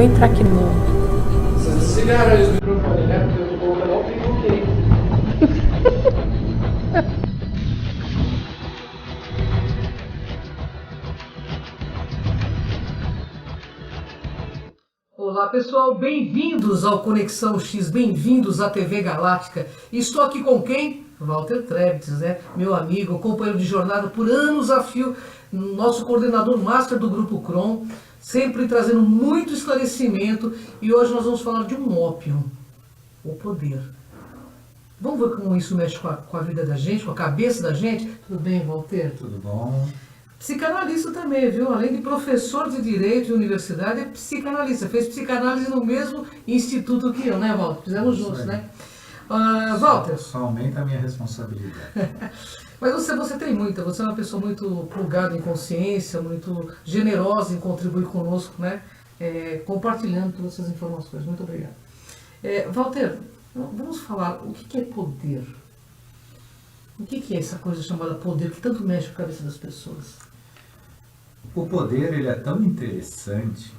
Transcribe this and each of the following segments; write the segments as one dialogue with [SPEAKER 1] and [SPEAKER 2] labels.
[SPEAKER 1] vou entrar aqui no...
[SPEAKER 2] Vocês desligaram aí os microfones, né? Porque eu tô colocando ao vivo aqui. Olá pessoal, bem-vindos ao Conexão X, bem-vindos à TV Galáctica. Estou aqui com quem? Walter Trebtes, né? Meu amigo, companheiro de jornada por anos a fio, nosso coordenador master do Grupo Cron, sempre trazendo muito esclarecimento, e hoje nós vamos falar de um ópio, o poder. Vamos ver como isso mexe com a vida da gente, com a cabeça da gente? Tudo bem, Walter?
[SPEAKER 3] Tudo bom?
[SPEAKER 2] Psicanalista também, viu? Além de professor de Direito e Universidade, é psicanalista. Fez psicanálise no mesmo instituto que eu, né, Walter? Fizemos juntos, né? Walter.
[SPEAKER 3] Só aumenta a minha responsabilidade.
[SPEAKER 2] Mas você tem muita, você é uma pessoa muito plugada em consciência, muito generosa em contribuir conosco, né? Compartilhando todas essas informações. Muito obrigado. Walter, vamos falar o que é poder. O que é essa coisa chamada poder que tanto mexe com a cabeça das pessoas?
[SPEAKER 3] O poder, ele é tão interessante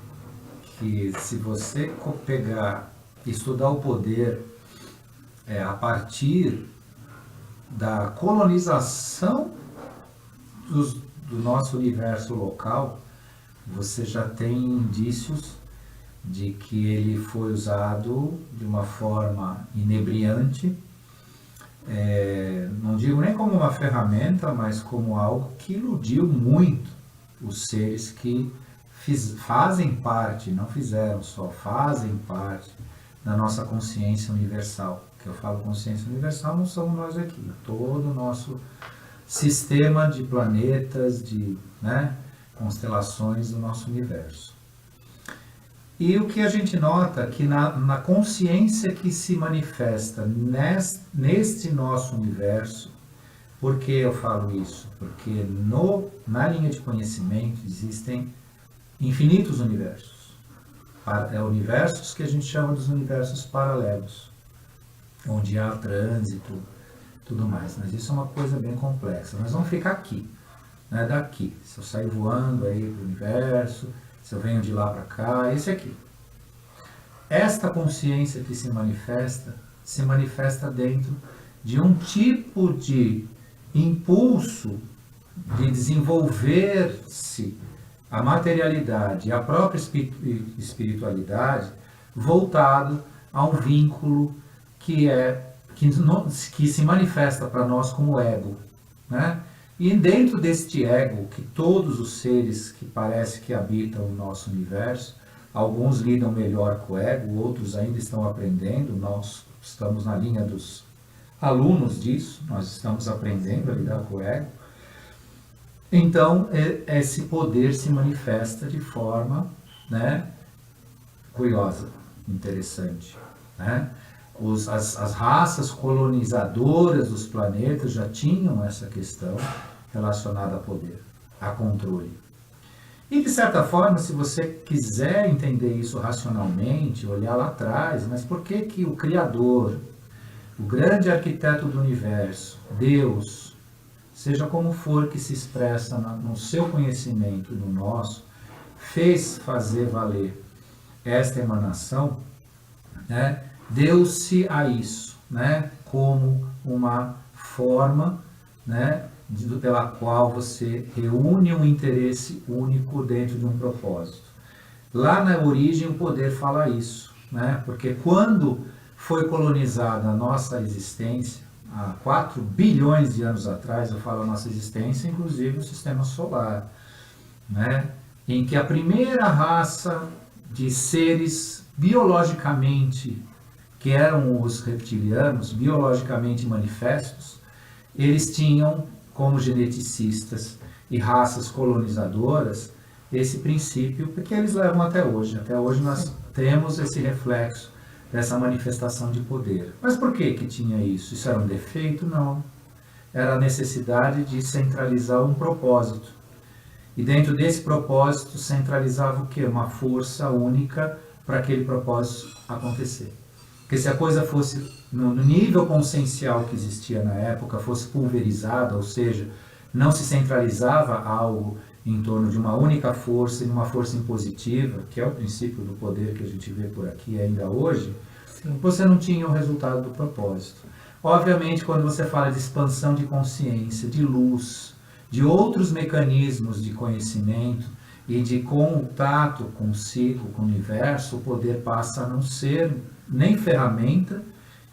[SPEAKER 3] que se você estudar o poder a partir da colonização do nosso universo local, você já tem indícios de que ele foi usado de uma forma inebriante, não digo nem como uma ferramenta, mas como algo que iludiu muito os seres que fazem parte, não fizeram só, fazem parte da nossa consciência universal. Que eu falo consciência universal, não somos nós aqui, todo o nosso sistema de planetas, de constelações do nosso universo. E o que a gente nota que na consciência que se manifesta neste nosso universo, por que eu falo isso? Porque na linha de conhecimento existem infinitos universos. Universos que a gente chama dos universos paralelos, onde há trânsito, tudo mais. Mas isso é uma coisa bem complexa. Nós vamos ficar aqui, daqui. Se eu sair voando aí para o universo, se eu venho de lá para cá, esse aqui. Esta consciência que se manifesta dentro de um tipo de impulso de desenvolver-se a materialidade e a própria espiritualidade voltado a um vínculo que se manifesta para nós como ego, E dentro deste ego, que todos os seres que parece que habitam o nosso universo, alguns lidam melhor com o ego, outros ainda estão aprendendo, nós estamos na linha dos alunos disso, nós estamos aprendendo a lidar com o ego. Então, esse poder se manifesta de forma curiosa, interessante, As raças colonizadoras dos planetas já tinham essa questão relacionada a poder, a controle. E de certa forma, se você quiser entender isso racionalmente, olhar lá atrás, mas por que o Criador, o grande arquiteto do universo, Deus, seja como for que se expressa no seu conhecimento e no nosso, fez fazer valer esta emanação, deu-se a isso, como uma forma, pela qual você reúne um interesse único dentro de um propósito. Lá na origem o poder fala isso, porque quando foi colonizada a nossa existência, há 4 bilhões de anos atrás, eu falo a nossa existência, inclusive o sistema solar, em que a primeira raça de seres biologicamente, que eram os reptilianos, biologicamente manifestos, eles tinham, como geneticistas e raças colonizadoras, esse princípio, porque eles levam até hoje. Até hoje nós temos esse reflexo dessa manifestação de poder. Mas por que tinha isso? Isso era um defeito? Não. Era a necessidade de centralizar um propósito. E dentro desse propósito centralizava o quê? Uma força única para aquele propósito acontecer. Porque se a coisa fosse no nível consciencial que existia na época, fosse pulverizada, ou seja, não se centralizava algo em torno de uma única força e uma força impositiva, que é o princípio do poder que a gente vê por aqui ainda hoje, você não tinha o resultado do propósito. Obviamente, quando você fala de expansão de consciência, de luz, de outros mecanismos de conhecimento e de contato consigo, com o universo, o poder passa a não ser nem ferramenta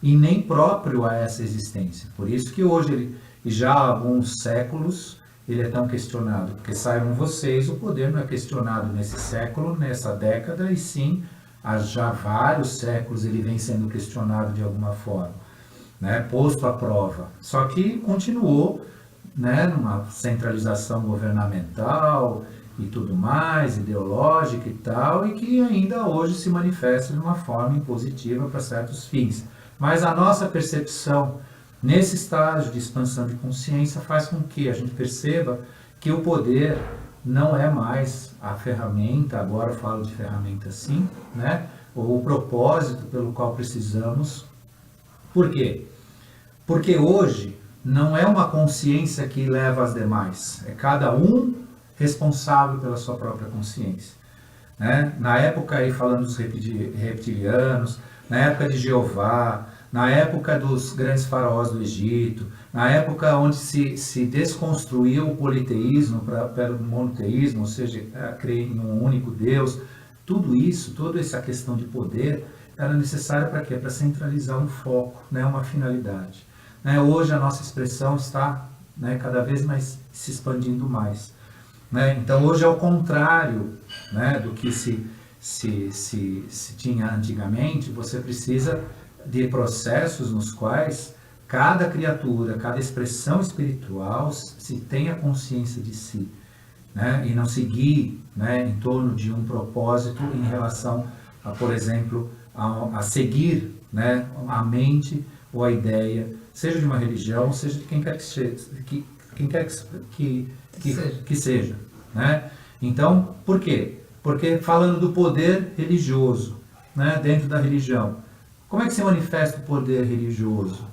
[SPEAKER 3] e nem próprio a essa existência. Por isso que hoje, e já há alguns séculos, ele é tão questionado, porque saibam vocês, o poder não é questionado nesse século, nessa década, e sim, há já vários séculos ele vem sendo questionado de alguma forma, né, posto à prova. Só que continuou, né, numa centralização governamental e tudo mais, ideológica e tal, e que ainda hoje se manifesta de uma forma impositiva para certos fins. Mas a nossa percepção nesse estágio de expansão de consciência faz com que a gente perceba que o poder não é mais a ferramenta, agora eu falo de ferramenta sim, né? Ou o propósito pelo qual precisamos. Por quê? Porque hoje não é uma consciência que leva as demais, é cada um responsável pela sua própria consciência, né? Na época, aí falando dos reptilianos, na época de Jeová, na época dos grandes faraós do Egito, na época onde se desconstruiu o politeísmo para o monoteísmo, ou seja, crer em um único Deus, tudo isso, toda essa questão de poder, era necessária para quê? Para centralizar um foco, né, uma finalidade. Né? Hoje a nossa expressão está, né, cada vez mais se expandindo mais. Né? Então hoje é o contrário, né, do que se tinha antigamente. Você precisa de processos nos quais cada criatura, cada expressão espiritual se tenha consciência de si, né? E não seguir, né, em torno de um propósito em relação a, por exemplo, a seguir, né, a mente ou a ideia, seja de uma religião, seja de quem quer que seja, né? Então, por quê? Porque falando do poder religioso, né, dentro da religião, como é que se manifesta o poder religioso?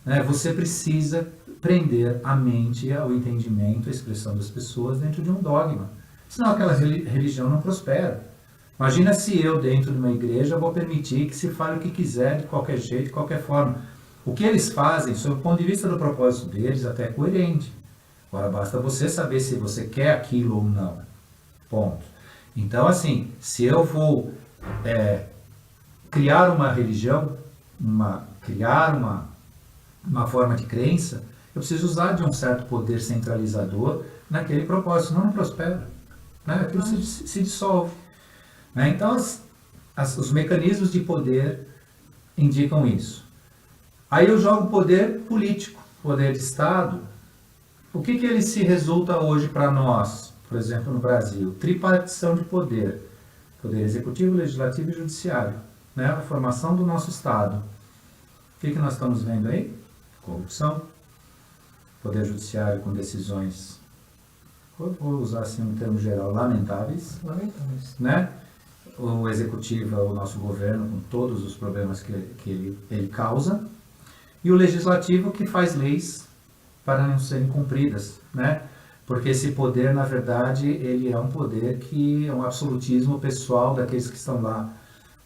[SPEAKER 3] Né? Você precisa prender a mente ao entendimento, à expressão das pessoas dentro de um dogma. Senão aquela religião não prospera. Imagina se eu, dentro de uma igreja, vou permitir que se fale o que quiser, de qualquer jeito, de qualquer forma. O que eles fazem, sob o ponto de vista do propósito deles, até é coerente. Agora, basta você saber se você quer aquilo ou não. Ponto. Então, assim, se eu vou criar uma religião, criar uma forma de crença, eu preciso usar de um certo poder centralizador naquele propósito, senão não prospera. Né? Aquilo se dissolve. Né? Então, os mecanismos de poder indicam isso. Aí eu jogo poder político, poder de Estado. O que ele se resulta hoje para nós, por exemplo, no Brasil? Tripartição de poder. Poder executivo, legislativo e judiciário. Né? A formação do nosso Estado. O que nós estamos vendo aí? Corrupção. Poder judiciário com decisões, vou usar assim um termo geral, lamentáveis. Né? O executivo é o nosso governo, com todos os problemas que ele causa. E o legislativo que faz leis para não serem cumpridas, né? Porque esse poder, na verdade, ele é um poder que é um absolutismo pessoal daqueles que estão lá,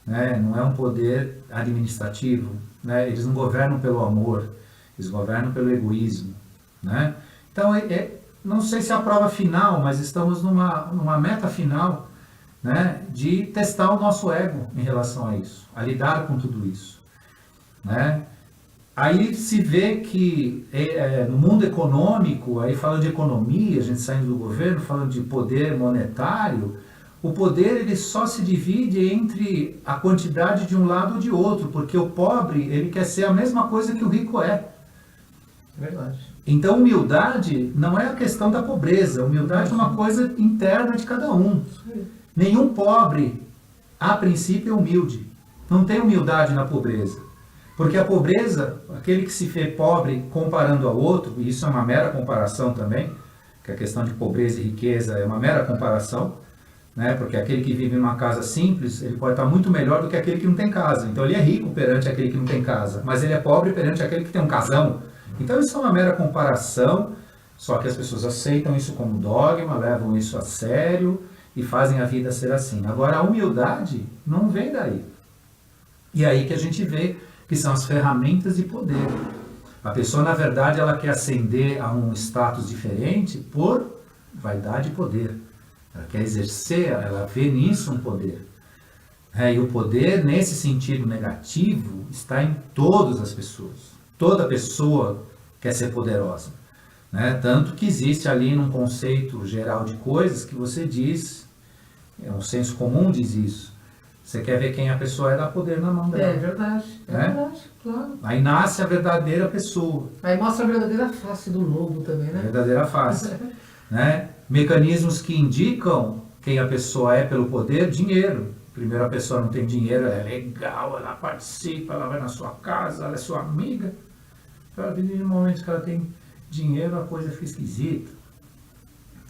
[SPEAKER 3] né? Não é um poder administrativo, né? Eles não governam pelo amor, eles governam pelo egoísmo, né? Então, não sei se é a prova final, mas estamos numa meta final, né? De testar o nosso ego em relação a isso, a lidar com tudo isso, né? Aí se vê que no mundo econômico, aí falando de economia, a gente saindo do governo, falando de poder monetário, o poder ele só se divide entre a quantidade de um lado ou de outro, porque o pobre ele quer ser a mesma coisa que o rico é.
[SPEAKER 2] Verdade.
[SPEAKER 3] Então humildade não é a questão da pobreza, humildade é uma coisa interna de cada um. Nenhum pobre, a princípio, é humilde. Não tem humildade na pobreza. Porque a pobreza, aquele que se vê pobre comparando ao outro, e isso é uma mera comparação também, que a questão de pobreza e riqueza é uma mera comparação, né? Porque aquele que vive em uma casa simples, ele pode estar muito melhor do que aquele que não tem casa. Então ele é rico perante aquele que não tem casa, mas ele é pobre perante aquele que tem um casão. Então isso é uma mera comparação, Só que as pessoas aceitam isso como dogma, levam isso a sério e fazem a vida ser assim. Agora, a humildade não vem daí. E aí que a gente vê que são as ferramentas de poder. A pessoa, na verdade, ela quer ascender a um status diferente por vaidade e poder. Ela quer exercer, ela vê nisso um poder. E o poder, nesse sentido negativo, está em todas as pessoas. Toda pessoa quer ser poderosa. Né? Tanto que existe ali num conceito geral de coisas que você diz, um senso comum diz isso. Você quer ver quem a pessoa é, dá poder na mão dela.
[SPEAKER 2] É verdade, claro.
[SPEAKER 3] Aí nasce a verdadeira pessoa.
[SPEAKER 2] Aí mostra a verdadeira face do lobo também, né?
[SPEAKER 3] A verdadeira face. Né? Mecanismos que indicam quem a pessoa é pelo poder, dinheiro. Primeiro, a pessoa não tem dinheiro, ela é legal, ela participa, ela vai na sua casa, ela é sua amiga. A partir do momento que ela tem dinheiro, a coisa fica esquisita.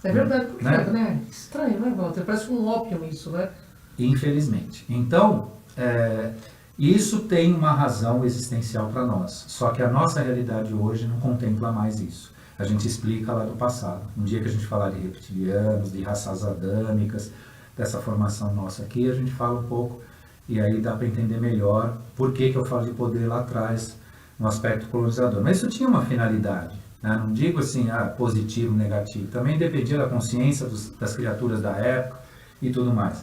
[SPEAKER 2] É verdade, porque, né? Estranho, né, Walter? Parece um ópio isso, né?
[SPEAKER 3] Infelizmente. Então, isso tem uma razão existencial para nós. Só que a nossa realidade hoje não contempla mais isso. A gente explica lá do passado. Um dia que a gente falar de reptilianos, de raças adâmicas, dessa formação nossa aqui, a gente fala um pouco e aí dá para entender melhor por que eu falo de poder lá atrás, no aspecto colonizador. Mas isso tinha uma finalidade. Né? Não digo assim, positivo, negativo. Também dependia da consciência das criaturas da época e tudo mais.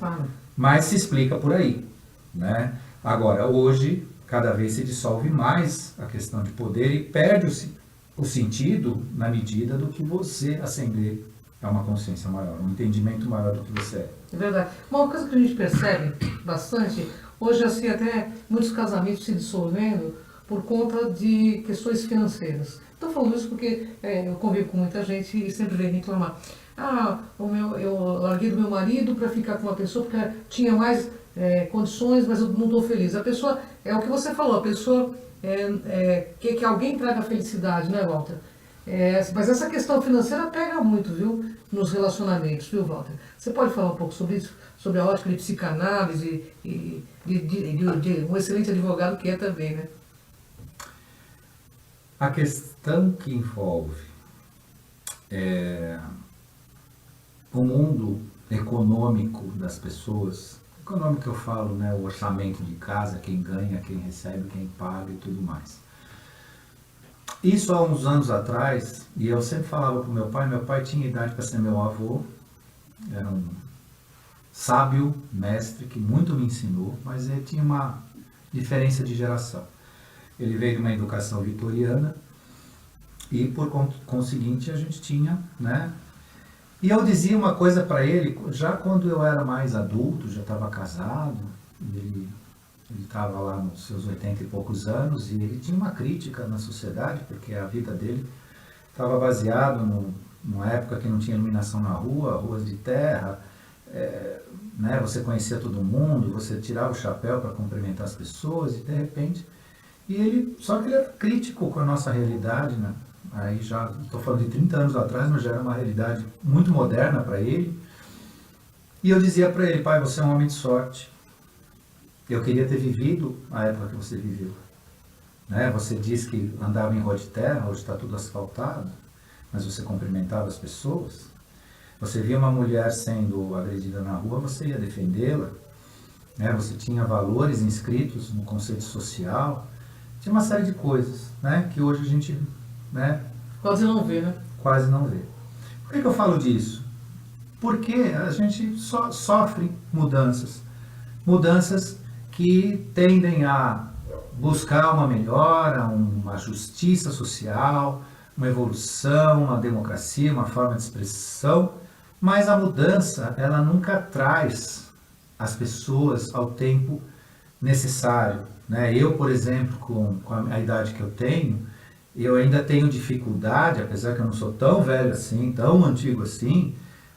[SPEAKER 3] Mas se explica por aí. Né? Agora, hoje, cada vez se dissolve mais a questão de poder e perde o sentido na medida do que você ascender a uma consciência maior, um entendimento maior do que você é.
[SPEAKER 2] É verdade. Uma coisa que a gente percebe bastante, hoje assim até muitos casamentos se dissolvendo por conta de questões financeiras. Estou falando isso porque eu convivo com muita gente e sempre vem reclamar. Eu larguei do meu marido para ficar com uma pessoa porque tinha mais condições, mas eu não estou feliz. A pessoa, é o que você falou, a pessoa quer que alguém traga felicidade, né, Walter? Mas essa questão financeira pega muito, viu, nos relacionamentos, viu, Walter? Você pode falar um pouco sobre isso, sobre a ótica de psicanálise e de um excelente advogado que é também, né?
[SPEAKER 3] A questão que envolve o mundo econômico das pessoas, econômico que eu falo, né, o orçamento de casa, quem ganha, quem recebe, quem paga e tudo mais. Isso há uns anos atrás, e eu sempre falava para meu pai tinha idade para ser meu avô, era um sábio mestre que muito me ensinou, mas ele tinha uma diferença de geração. Ele veio de uma educação vitoriana e por conseguinte a gente tinha, né? E eu dizia uma coisa para ele, já quando eu era mais adulto, já estava casado, ele estava lá nos seus 80 e poucos anos e ele tinha uma crítica na sociedade, porque a vida dele estava baseada numa época que não tinha iluminação na rua, ruas de terra, né, você conhecia todo mundo, você tirava o chapéu para cumprimentar as pessoas e de repente... só que ele era crítico com a nossa realidade, né? Aí já estou falando de 30 anos atrás, mas já era uma realidade muito moderna para ele. E eu dizia para ele, pai, você é um homem de sorte. Eu queria ter vivido a época que você viveu. Né? Você diz que andava em rua de terra, hoje está tudo asfaltado, mas você cumprimentava as pessoas. Você via uma mulher sendo agredida na rua, você ia defendê-la. Né? Você tinha valores inscritos no conceito social. Tinha uma série de coisas, né, que hoje a gente, né,
[SPEAKER 2] quase não vê, né?
[SPEAKER 3] Quase não vê. Por que eu falo disso? Porque a gente sofre mudanças. Mudanças que tendem a buscar uma melhora, uma justiça social, uma evolução, uma democracia, uma forma de expressão, mas a mudança, ela nunca traz as pessoas ao tempo necessário. Né? Eu, por exemplo, com a idade que eu tenho, eu ainda tenho dificuldade, apesar que eu não sou tão velho assim, tão antigo assim,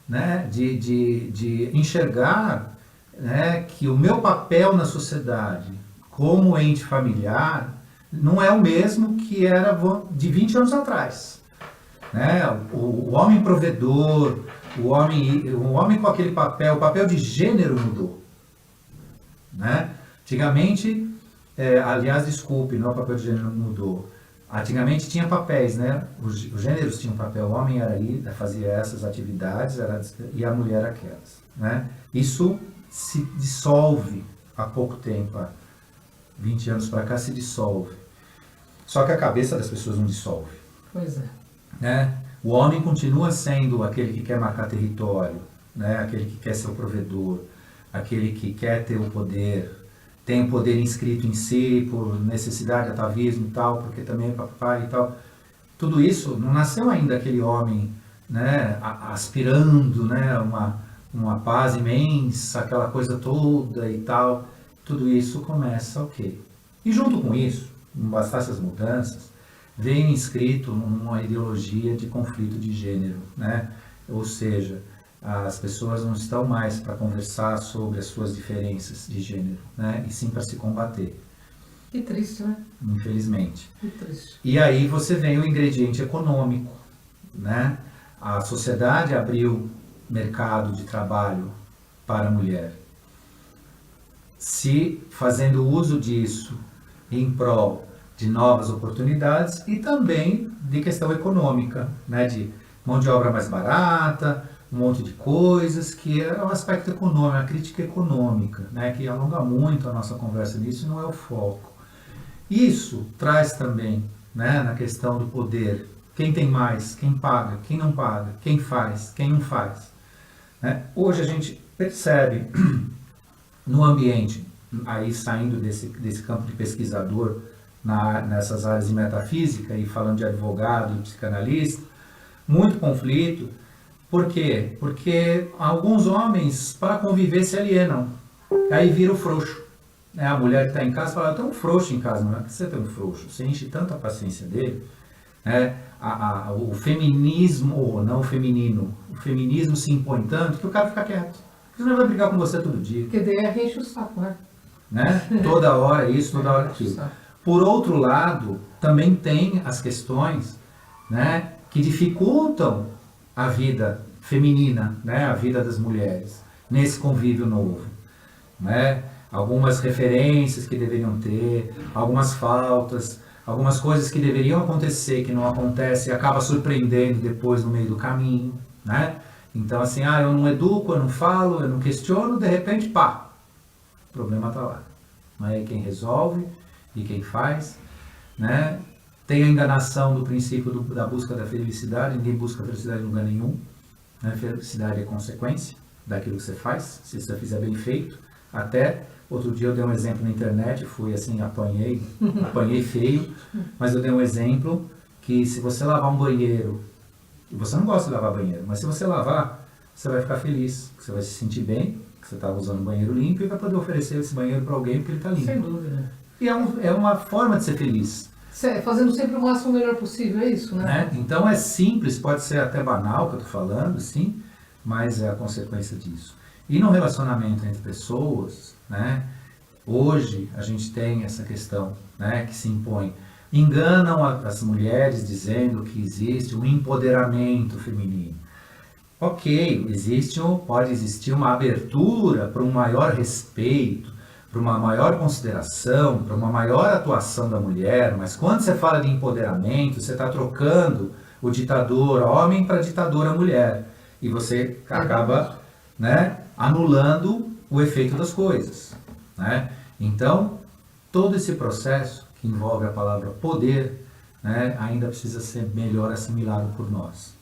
[SPEAKER 3] né? de enxergar, né, que o meu papel na sociedade como ente familiar não é o mesmo que era de 20 anos atrás. Né? O homem provedor, o homem com aquele papel, o papel de gênero mudou. Né? Antigamente, aliás, desculpe, não, o papel de gênero mudou. Antigamente tinha papéis, né? Os gêneros tinham papel, o homem era ali, fazia essas atividades e a mulher aquelas, né? Isso se dissolve há pouco tempo, há 20 anos para cá se dissolve. Só que a cabeça das pessoas não dissolve.
[SPEAKER 2] Pois é.
[SPEAKER 3] Né? O homem continua sendo aquele que quer marcar território, né? Aquele que quer ser o provedor, aquele que quer ter o poder, tem o poder inscrito em si por necessidade, atavismo e tal, porque também é papai e tal. Tudo isso não nasceu ainda aquele homem, né, aspirando, né, uma paz imensa, aquela coisa toda e tal. Tudo isso começa ok. E junto com isso, não bastasse as mudanças, vem inscrito uma ideologia de conflito de gênero, né? Ou seja, as pessoas não estão mais para conversar sobre as suas diferenças de gênero, né? E sim para se combater.
[SPEAKER 2] Que triste, né?
[SPEAKER 3] Infelizmente.
[SPEAKER 2] Que triste.
[SPEAKER 3] E aí você vem o ingrediente econômico, né? A sociedade abriu mercado de trabalho para a mulher. Se fazendo uso disso em prol de novas oportunidades e também de questão econômica, né? De mão de obra mais barata, um monte de coisas, que é o aspecto econômico, a crítica econômica, né? Que alonga muito a nossa conversa nisso e não é o foco. Isso traz também, né, na questão do poder, quem tem mais, quem paga, quem não paga, quem faz, quem não faz. Né? Hoje a gente percebe no ambiente, aí saindo desse campo de pesquisador, nessas áreas de metafísica e falando de advogado e psicanalista, muito conflito. Por quê? Porque alguns homens, para conviver, se alienam. Aí vira o frouxo. A mulher que está em casa fala, eu tenho um frouxo em casa. Não é que você tem um frouxo, você enche tanta paciência dele. Né? O feminismo, ou não o feminino, o feminismo se impõe tanto que o cara fica quieto. Ele não vai brigar com você todo dia.
[SPEAKER 2] Porque DR enche o saco, né?
[SPEAKER 3] Toda hora isso, toda hora aquilo. Por outro lado, também tem as questões, né, que dificultam a vida feminina, né, a vida das mulheres, nesse convívio novo. Né? Algumas referências que deveriam ter, algumas faltas, algumas coisas que deveriam acontecer, que não acontecem e acaba surpreendendo depois no meio do caminho. Né? Então assim, eu não educo, eu não falo, eu não questiono, de repente, pá, o problema está lá. Não é quem resolve e quem faz. Né? Tem a enganação do princípio da busca da felicidade, ninguém busca a felicidade em lugar nenhum. Né? Felicidade é consequência daquilo que você faz, se você fizer bem feito. Até outro dia eu dei um exemplo na internet, fui assim, apanhei feio, mas eu dei um exemplo que se você lavar um banheiro, e você não gosta de lavar banheiro, mas se você lavar, você vai ficar feliz, você vai se sentir bem, que você está usando um banheiro limpo e vai poder oferecer esse banheiro para alguém porque ele está limpo.
[SPEAKER 2] Sem dúvida.
[SPEAKER 3] E é uma forma de ser feliz.
[SPEAKER 2] Fazendo sempre o máximo melhor possível, é isso, né?
[SPEAKER 3] Então é simples, pode ser até banal que eu estou falando, sim, mas é a consequência disso. E no relacionamento entre pessoas, né, hoje a gente tem essa questão, né, que se impõe. Enganam as mulheres dizendo que existe um empoderamento feminino. Ok, pode existir uma abertura para um maior respeito, para uma maior consideração, para uma maior atuação da mulher, mas quando você fala de empoderamento, você está trocando o ditador homem para a ditadora mulher. E você acaba, né, anulando o efeito das coisas. Né? Então, todo esse processo que envolve a palavra poder, né, ainda precisa ser melhor assimilado por nós.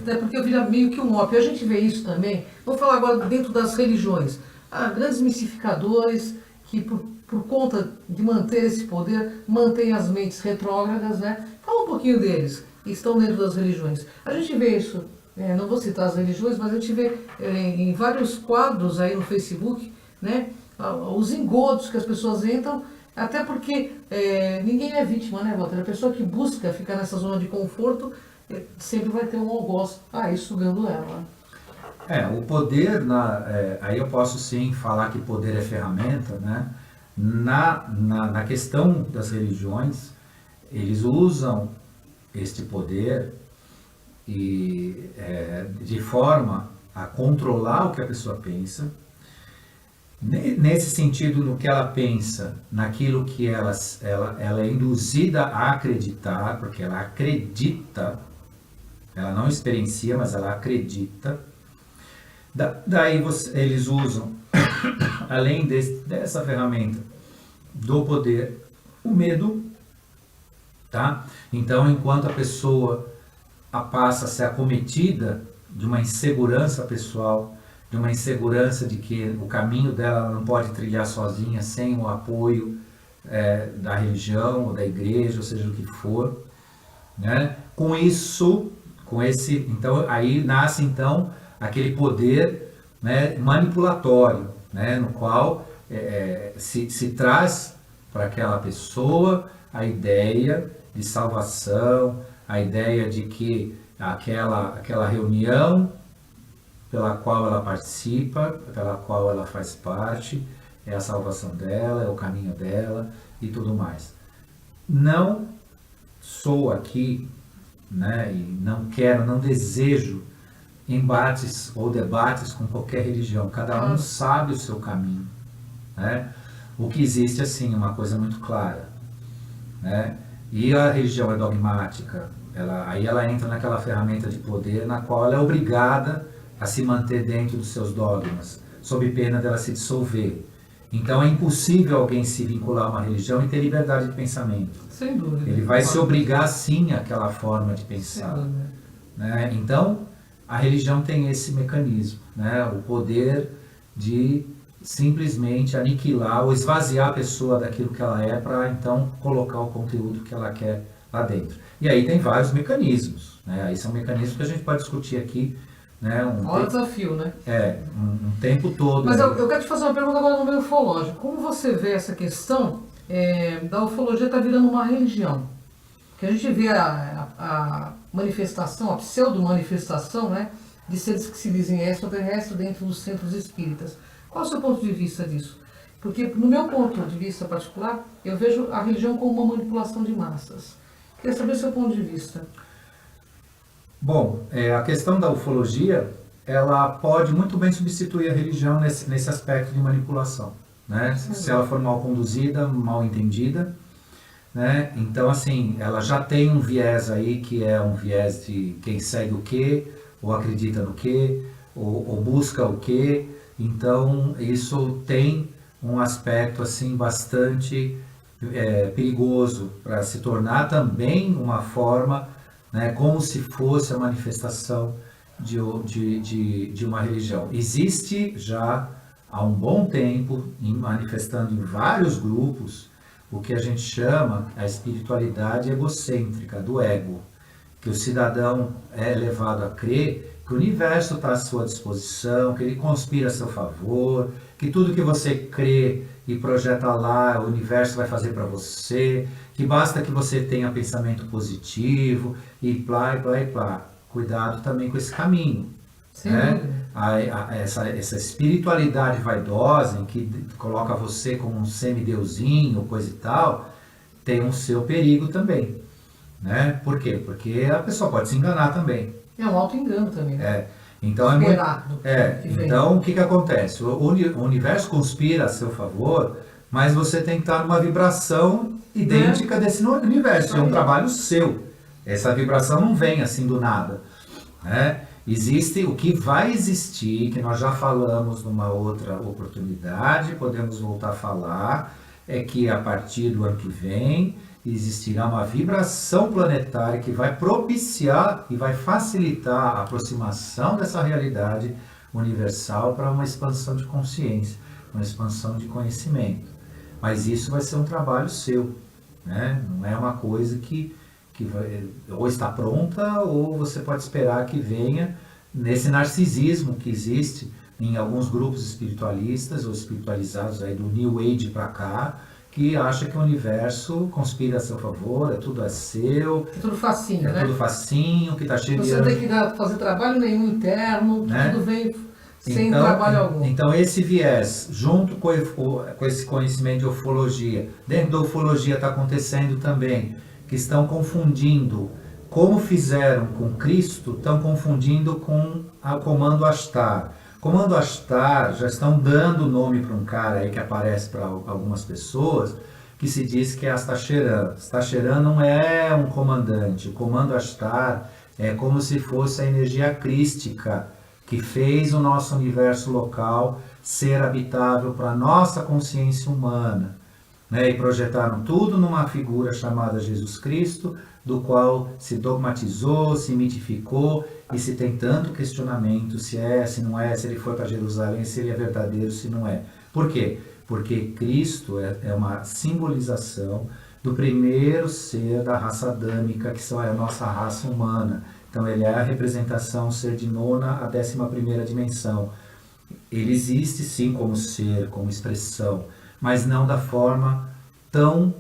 [SPEAKER 2] Até porque vira meio que um ópio. A gente vê isso também. Vamos falar agora dentro das religiões. Há grandes mistificadores que, por conta de manter esse poder, mantêm as mentes retrógradas, né? Fala um pouquinho deles, que estão dentro das religiões. A gente vê isso, não vou citar as religiões, mas a gente vê em vários quadros aí no Facebook, né? Os engodos que as pessoas entram, até porque ninguém é vítima, né, Walter? A pessoa que busca ficar nessa zona de conforto sempre vai ter um algoz aí sugando ela.
[SPEAKER 3] O poder, aí eu posso sim falar que poder é ferramenta, né? Na questão das religiões, eles usam este poder de forma a controlar o que a pessoa pensa, Nesse sentido, no que ela pensa, naquilo que ela é induzida a acreditar, porque ela acredita, ela não experiencia, mas ela acredita. Daí eles usam, além dessa ferramenta do poder, o medo, tá? Então, enquanto a pessoa passa a ser acometida de uma insegurança pessoal, de uma insegurança de que o caminho dela ela não pode trilhar sozinha, sem o apoio da religião, ou da igreja, ou seja, o que for, né? Então, aí nasce então aquele poder, né, manipulatório, né, no qual se traz para aquela pessoa a ideia de salvação, a ideia de que aquela reunião pela qual ela participa, pela qual ela faz parte, é a salvação dela, é o caminho dela e tudo mais. Não sou aqui, né, e não desejo embates ou debates com qualquer religião. Cada um sabe o seu caminho, né? O que existe, assim, uma coisa muito clara, né? E a religião é dogmática, aí ela entra naquela ferramenta de poder na qual ela é obrigada a se manter dentro dos seus dogmas, sob pena dela se dissolver. Então é impossível alguém se vincular a uma religião e ter liberdade de pensamento.
[SPEAKER 2] Sem dúvida.
[SPEAKER 3] Ele vai se obrigar sim àquela forma de pensar, né? Então a religião tem esse mecanismo, né? O poder de simplesmente aniquilar ou esvaziar a pessoa daquilo que ela é para então colocar o conteúdo que ela quer lá dentro. E aí tem vários mecanismos, né? Aí são mecanismos que a gente pode discutir aqui, né?
[SPEAKER 2] Olha o desafio, né?
[SPEAKER 3] Um tempo todo.
[SPEAKER 2] Mas eu quero te fazer uma pergunta agora no meio ufológico. Como você vê essa questão da ufologia está virando uma religião? Que a gente vê a manifestação, a pseudo-manifestação, né, de seres que se dizem extraterrestres dentro dos centros espíritas. Qual é o seu ponto de vista disso? Porque, no meu ponto de vista particular, eu vejo a religião como uma manipulação de massas. Queria saber o seu ponto de vista.
[SPEAKER 3] Bom, a questão da ufologia, ela pode muito bem substituir a religião nesse aspecto de manipulação, né? Se ela for mal conduzida, mal entendida, né? Então, assim, ela já tem um viés aí, que é um viés de quem segue o quê, ou acredita no quê, ou busca o quê. Então, isso tem um aspecto, assim, bastante perigoso para se tornar também uma forma, né, como se fosse a manifestação de uma religião. Existe já há um bom tempo, manifestando em vários grupos, o que a gente chama a espiritualidade egocêntrica, do ego, que o cidadão é levado a crer que o universo está à sua disposição, que ele conspira a seu favor, que tudo que você crê e projeta lá, o universo vai fazer para você, que basta que você tenha pensamento positivo e plá, e plá, e plá. Cuidado também com esse caminho.
[SPEAKER 2] Sim.
[SPEAKER 3] Né? Essa espiritualidade vaidosa, em que coloca você como um semideusinho, coisa e tal, tem um seu perigo também. Né? Por quê? Porque a pessoa pode se enganar também.
[SPEAKER 2] É um auto-engano também, né?
[SPEAKER 3] Então, então o que acontece? O universo conspira a seu favor, mas você tem que estar numa vibração idêntica desse universo. É um trabalho seu. Essa vibração não vem assim do nada. Né? Existe o que vai existir, que nós já falamos numa outra oportunidade, podemos voltar a falar, é que a partir do ano que vem existirá uma vibração planetária que vai propiciar e vai facilitar a aproximação dessa realidade universal para uma expansão de consciência, uma expansão de conhecimento. Mas isso vai ser um trabalho seu, né? Não é uma coisa que ou está pronta ou você pode esperar que venha nesse narcisismo que existe em alguns grupos espiritualistas ou espiritualizados aí do New Age para cá, que acha que o universo conspira a seu favor, tudo é seu.
[SPEAKER 2] É tudo facinho, né?
[SPEAKER 3] Tudo facinho, que está cheio de...
[SPEAKER 2] Você não tem que fazer trabalho nenhum interno, né? Tudo vem sem trabalho algum.
[SPEAKER 3] Então esse viés, junto com esse conhecimento de ufologia, dentro da ufologia está acontecendo também, que estão confundindo, como fizeram com Cristo, estão confundindo com o comando Ashtar. Comando Ashtar, já estão dando nome para um cara aí que aparece para algumas pessoas, que se diz que é Astacheran. Astacheran não é um comandante. O comando Ashtar é como se fosse a energia crística que fez o nosso universo local ser habitável para a nossa consciência humana. Né? E projetaram tudo numa figura chamada Jesus Cristo, do qual se dogmatizou, se mitificou e se tem tanto questionamento se é, se não é, se ele foi para Jerusalém, se ele é verdadeiro, se não é. Por quê? Porque Cristo é uma simbolização do primeiro ser da raça adâmica, que é a nossa raça humana. Então ele é a representação, ser de nona a 11ª dimensão. Ele existe sim como ser, como expressão, mas não da forma tão,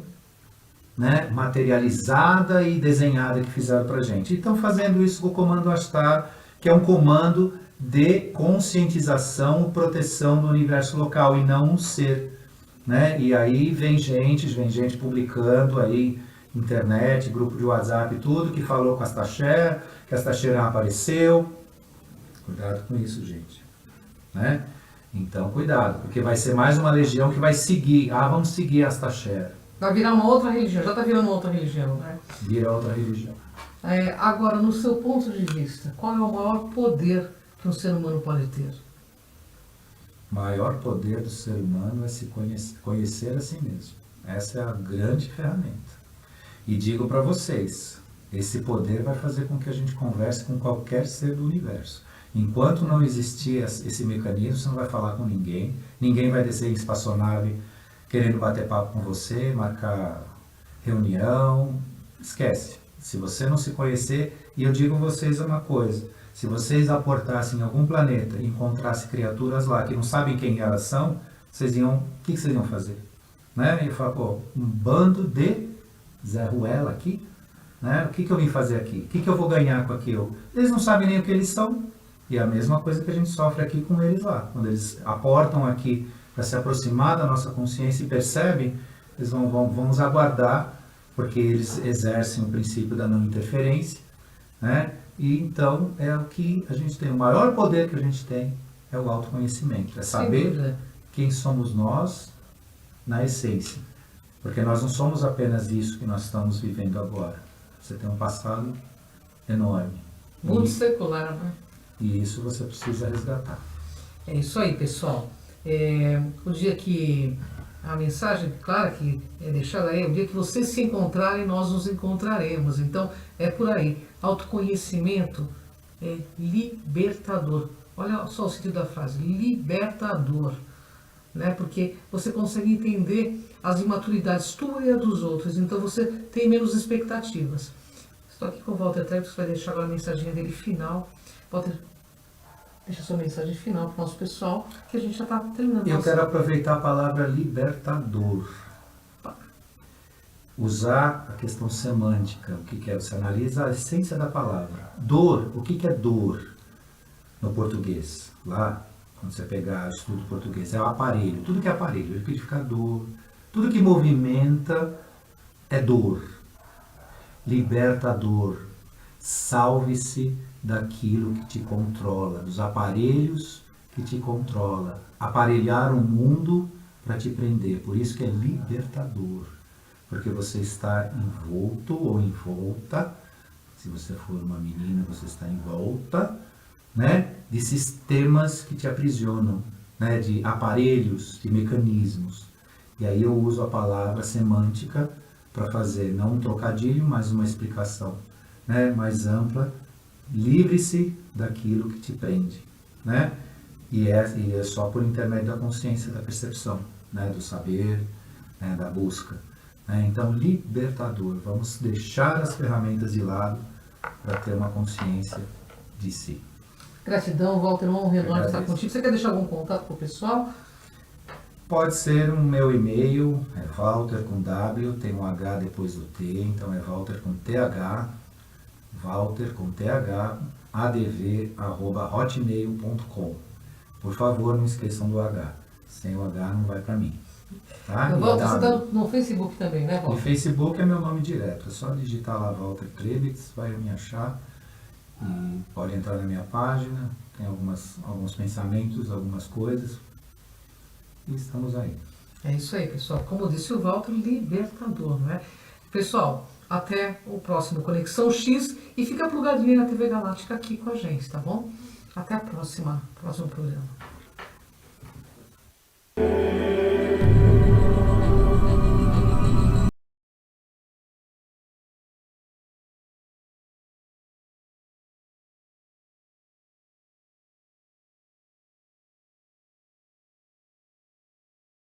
[SPEAKER 3] né, materializada e desenhada que fizeram para a gente. E estão fazendo isso com o comando Ashtar, que é um comando de conscientização e proteção do universo local e não um ser. Né? E aí vem gente publicando aí, internet, grupo de WhatsApp, tudo, que falou com a Astacher, que a Astacheran apareceu. Cuidado com isso, gente. Né? Então, cuidado, porque vai ser mais uma legião que vai seguir. Ah, vamos seguir a Astacher.
[SPEAKER 2] Vai virar uma outra religião, já está virando uma outra religião, né?
[SPEAKER 3] Vira outra religião.
[SPEAKER 2] Agora, no seu ponto de vista, qual é o maior poder que um ser humano pode ter?
[SPEAKER 3] O maior poder do ser humano é se conhecer a si mesmo. Essa é a grande ferramenta. E digo para vocês, esse poder vai fazer com que a gente converse com qualquer ser do universo. Enquanto não existir esse mecanismo, você não vai falar com ninguém, ninguém vai descer em espaçonave querendo bater papo com você, marcar reunião, esquece. Se você não se conhecer, e eu digo a vocês uma coisa, se vocês aportassem em algum planeta e encontrassem criaturas lá que não sabem quem elas são, o que vocês iam fazer? Né? E falar, pô, um bando de Zé Ruela aqui, né? O que eu vim fazer aqui? O que eu vou ganhar com aquilo? Eles não sabem nem o que eles são. E é a mesma coisa que a gente sofre aqui com eles lá. Quando eles aportam aqui para se aproximar da nossa consciência e percebem, eles vamos aguardar, porque eles exercem o princípio da não interferência, né? E então é o que a gente tem. O maior poder que a gente tem é o autoconhecimento. É saber quem somos nós na essência. Porque nós não somos apenas isso que nós estamos vivendo agora. Você tem um passado enorme.
[SPEAKER 2] Muito secular, né?
[SPEAKER 3] E isso você precisa resgatar.
[SPEAKER 2] É isso aí, pessoal. O dia que a mensagem clara que é deixada aí, o dia que vocês se encontrarem, nós nos encontraremos. Então, é por aí. Autoconhecimento é libertador. Olha só o sentido da frase, libertador. Né? Porque você consegue entender as imaturidades tua e a dos outros. Então, você tem menos expectativas. Estou aqui com o Walter Trebitz, que vai deixar agora a mensagem dele final. Walter, deixa sua mensagem final para o nosso pessoal, que a gente já está terminando.
[SPEAKER 3] Eu quero aproveitar a palavra libertador. Usar a questão semântica, o que é? Você analisa a essência da palavra. Dor, o que é dor no português? Lá, quando você pegar o estudo português, é o aparelho. Tudo que é aparelho, liquidificador, tudo que movimenta é dor. Libertador. Salve-se daquilo que te controla, dos aparelhos que te controla. Aparelhar o mundo para te prender. Por isso que é libertador. Porque você está envolto ou envolta, se você for uma menina, você está envolta, né, de sistemas que te aprisionam, né, de aparelhos, de mecanismos. E aí eu uso a palavra semântica para fazer não um trocadilho, mas uma explicação, né, mais ampla. Livre-se daquilo que te prende, né? E é só por intermédio da consciência, da percepção, né, do saber, né, da busca. Então, libertador. Vamos deixar as ferramentas de lado para ter uma consciência de si.
[SPEAKER 2] Gratidão, Walter, uma honra enorme estar contigo. Você quer deixar algum contato para o pessoal?
[SPEAKER 3] Pode ser o meu e-mail, é Walter com W, tem um H depois do T, então é Walter com TH, Walter com TH, adv@hotmail.com. Por favor, não esqueçam do H. Sem o H não vai para mim. Tá?
[SPEAKER 2] Walter, você está no Facebook também, né, Walter?
[SPEAKER 3] No Facebook é meu nome direto. É só digitar lá Walter Trebitz, vai me achar. E pode entrar na minha página, tem alguns pensamentos, algumas coisas. E estamos aí.
[SPEAKER 2] É isso aí, pessoal. Como disse o Walter, libertador, não é? Pessoal, até o próximo Conexão X e fica plugadinho na TV Galáctica aqui com a gente, tá bom? Até a próximo programa.